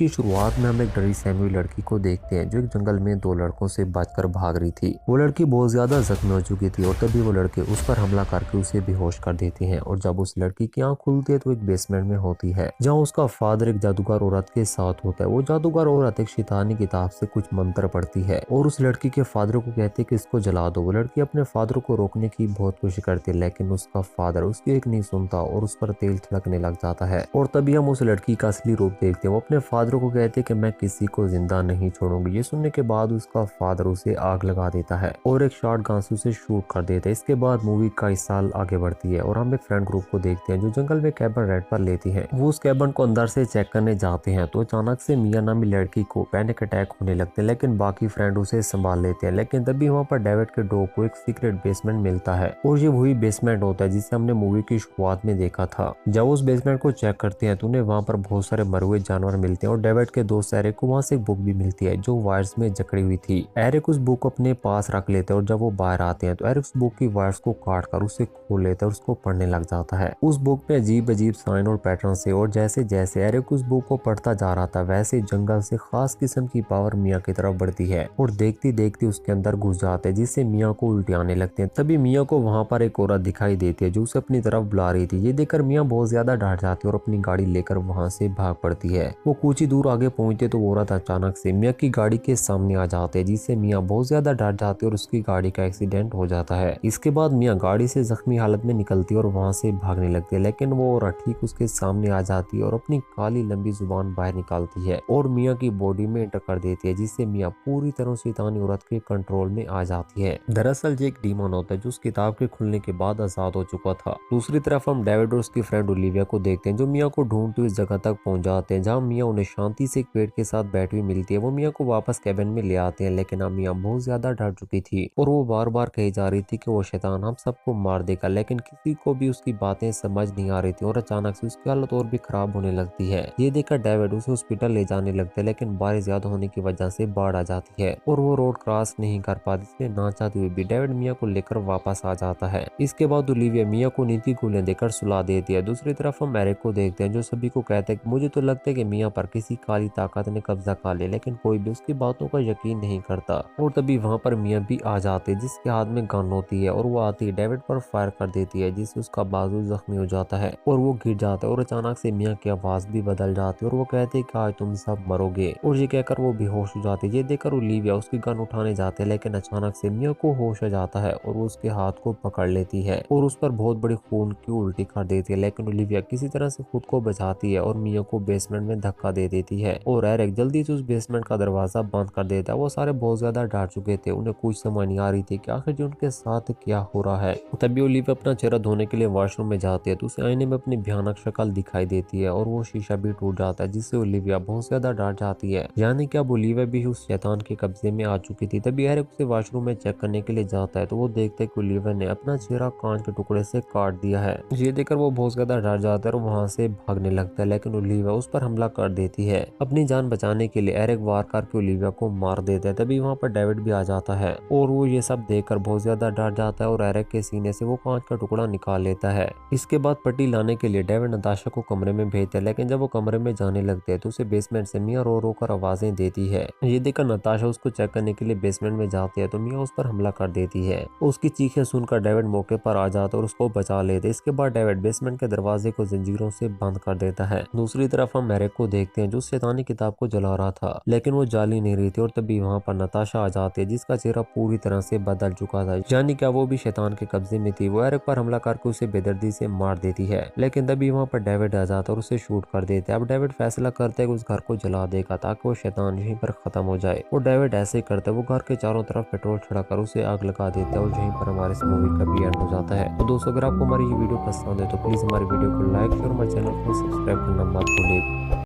की शुरुआत में हम एक डरी सहमी हुई लड़की को देखते हैं जो एक जंगल में दो लड़कों से बचकर भाग रही थी। वो लड़की बहुत ज्यादा जख्मी हो चुकी थी और तभी वो लड़के उस पर हमला करके उसे बेहोश कर देते हैं। और जब उस लड़की की आंख खुलती है तो एक बेसमेंट में होती है जहाँ उसका फादर एक जादूगर औरत के साथ होता है। वो जादूगर औरत एक शैतानी किताब से कुछ मंत्र पढ़ती है और उस लड़की के फादर को कहती है कि इसको जला दो। वो लड़की अपने फादर को रोकने की बहुत कोशिश करती है लेकिन उसका फादर उसकी एक नहीं सुनता और उस पर तेल छिड़कने लग जाता है। और तभी हम उस लड़की का असली रूप देखते हैं। वो अपने फादर को कहते हैं कि मैं किसी को जिंदा नहीं छोड़ूंगी। ये सुनने के बाद उसका फादर उसे आग लगा देता है और एक शॉट गन से उसे शूट कर देता है। इसके बाद मूवी कई साल आगे बढ़ती है और हम एक फ्रेंड ग्रुप को देखते हैं जो जंगल में कैबन रेंट पर लेती है। वो उस कैबन को अंदर से चेक करने जाते हैं तो अचानक से मिया नामी लड़की को पैनिक अटैक होने लगते हैं लेकिन बाकी फ्रेंड उसे संभाल लेते हैं। लेकिन तभी वहाँ पर डेविड के डॉग को एक सीक्रेट बेसमेंट मिलता है और ये वही बेसमेंट होता है जिसे हमने मूवी की शुरुआत में देखा था। जब उस बेसमेंट को चेक करते हैं तो उन्हें वहाँ पर बहुत सारे मरे हुए जानवर मिलते हैं और डेविड के दोस्त एरिक को वहाँ से एक बुक भी मिलती है जो वायर्स में जकड़ी हुई थी। एरिक उस बुक को अपने पास रख लेते हैं और जब वो बाहर आते हैं तो एरिक उस बुक की वायर्स को काट कर उसे खोल लेता है और उसको पढ़ने लग जाता है। उस बुक में अजीब अजीब साइन और पैटर्न से और जैसे जैसे एरिक उस बुक को पढ़ता जा रहा था वैसे जंगल से खास किस्म की पावर मिया की तरफ बढ़ती है और देखती देखती उसके अंदर घुस जाते हैं जिससे मिया को उल्टी आने लगते हैं। तभी मिया को वहाँ पर एक औरत दिखाई देती है जो उसे अपनी तरफ बुला रही थी। ये देखकर मिया बहुत ज्यादा डर जाती है और अपनी गाड़ी लेकर वहाँ से भाग पड़ती है। वो कुछ ही दूर आगे पहुंचते तो औरत अचानक से मिया की गाड़ी के सामने आ जाते हैं जिससे मिया बहुत ज्यादा डर जाती है और उसकी गाड़ी का एक्सीडेंट हो जाता है। इसके बाद मिया गाड़ी से जख्मी हालत में निकलती है और वहाँ से भागने लगती है लेकिन वो औरत ठीक उसके सामने आ जाती है और अपनी काली लंबी जुबान बाहर निकालती है और मिया की बॉडी में एंटर कर देती है जिससे मिया पूरी तरह शैतानी औरत के कंट्रोल में आ जाती है। दरअसल ये एक डीमन होता है जो उस किताब के खुलने के बाद आजाद हो चुका था। दूसरी तरफ हम डेविड और उसकी फ्रेंड ओलिविया को देखते हैं जो मिया को ढूंढते हुए इस जगह तक पहुंच जाते हैं जहाँ मिया उन्हें शांति से एक पेड़ के साथ बैठी हुई मिलती है। वो मिया को वापस कैबिन में ले आते हैं लेकिन अब मिया बहुत ज्यादा डर चुकी थी और वो बार बार कही जा रही थी कि वो शैतान हम सबको मार देगा लेकिन किसी को भी उसकी बातें समझ नहीं आ रही थी और अचानक से उसकी हालत और भी खराब होने लगती है। ये देखकर डेविड उसे हॉस्पिटल ले जाने लगते हैं लेकिन बारिश ज्यादा होने की वजह से बाढ़ आ जाती है और वो रोड क्रॉस नहीं कर पाती इसलिए ना चाहते हुए भी डेविड मिया को लेकर वापस आ जाता है। इसके बाद ओलिविया मिया को नीति गोलियां देकर सुला देती है। दूसरी तरफ हम एरिक को देखते हैं जो सभी को कहते हैं मुझे तो लगता है कि मिया पर किसी काली ताकत ने कब्जा कर लिया लेकिन कोई भी उसकी बातों का यकीन नहीं करता। और तभी वहाँ पर मिया भी आ जाते जिसके हाथ में गन होती है और वो आती है डेविड पर फायर कर देती है जिससे उसका बाजू जख्मी हो जाता है और वो गिर जाता है और अचानक से मिया की आवाज भी बदल जाती है और वो कहते हैं कि आज तुम सब मरोगे और ये कहकर वो बेहोश हो जाती है। ये देखकर ओलिविया उसकी गन उठाने जाते हैं लेकिन अचानक से मिया को होश आ जाता है और वो उसके हाथ को पकड़ लेती है और उस पर बहुत बड़ी खून की उल्टी कर देती है लेकिन ओलिविया किसी तरह से खुद को बचाती है और मिया को बेसमेंट में धक्का दे देती है और एरिक जल्दी से उस बेसमेंट का दरवाजा बंद कर देता है। वो सारे बहुत ज्यादा डर चुके थे, उन्हें कुछ समझ नहीं आ रही थी कि आखिर उनके साथ क्या हो रहा है। तभी ओलिविया अपना चेहरा धोने के लिए वॉशरूम में जाती है तो उसे आईने में अपनी भयानक शक्ल दिखाई देती है और वो शीशा भी टूट जाता है जिससे ओलिविया बहुत ज्यादा डर जाती है। यानी कि अब ओलिविया भी उस शैतान के कब्जे में आ चुकी थी। तभी एरिक उसे वॉशरूम में चेक करने के लिए जाता है तो वो देखते है कि ओलिविया ने अपना चेहरा कांच के टुकड़े से काट दिया है। ये देखकर वो बहुत ज्यादा डर जाता है और वहाँ से भागने लगता है लेकिन ओलिविया उस पर हमला कर देती है। अपनी जान बचाने के लिए एरिक वार करके ओलिविया को मार देता है। तभी वहाँ पर डेविड भी आ जाता है और वो ये सब देखकर बहुत ज्यादा डर जाता है और एरिक के सीने से वो कांच का टुकड़ा निकाल लेता है। इसके बाद पट्टी लाने के लिए डेविड नताशा को कमरे में भेजता है लेकिन जब वो कमरे में जाने लगते हैं तो उसे बेसमेंट से मिया रो रो कर आवाजें देती है। ये देखकर नताशा उसको चेक करने के लिए बेसमेंट में जाती है तो मिया उस पर हमला कर देती है। उसकी चीखें सुनकर डेविड मौके पर आ जाता है और उसको बचा लेते। इसके बाद डेविड बेसमेंट के दरवाजे को जंजीरों से बंद कर देता है। दूसरी तरफ हम एरिक को देखते हैं जो शैतानी किताब को जला रहा था लेकिन वो जाली नहीं रही थी और तभी वहाँ पर नताशा आ जाती है जिसका चेहरा पूरी तरह से बदल चुका था, यानी क्या वो भी शैतान के कब्जे में थी। वो एरिक पर हमला करके उसे बेदर्दी से मार देती है लेकिन तभी वहाँ पर डेविड आ जाता है और उसे शूट कर देता है। अब डेविड फैसला करता है कि उस घर को जला देगा ताकि वो शैतान यहीं पर खत्म हो जाए और डेविड ऐसे ही करता है। वो घर के चारों तरफ पेट्रोल छिड़कर उसे आग लगा देता है और यहीं पर हमारे इस मूवी का भी एंड हो जाता है। तो दोस्तों अगर आपको हमारी ये वीडियो पसंद है तो प्लीज हमारी वीडियो को लाइक शेयर और हमारे चैनल को सब्सक्राइब करना मत भूलिए।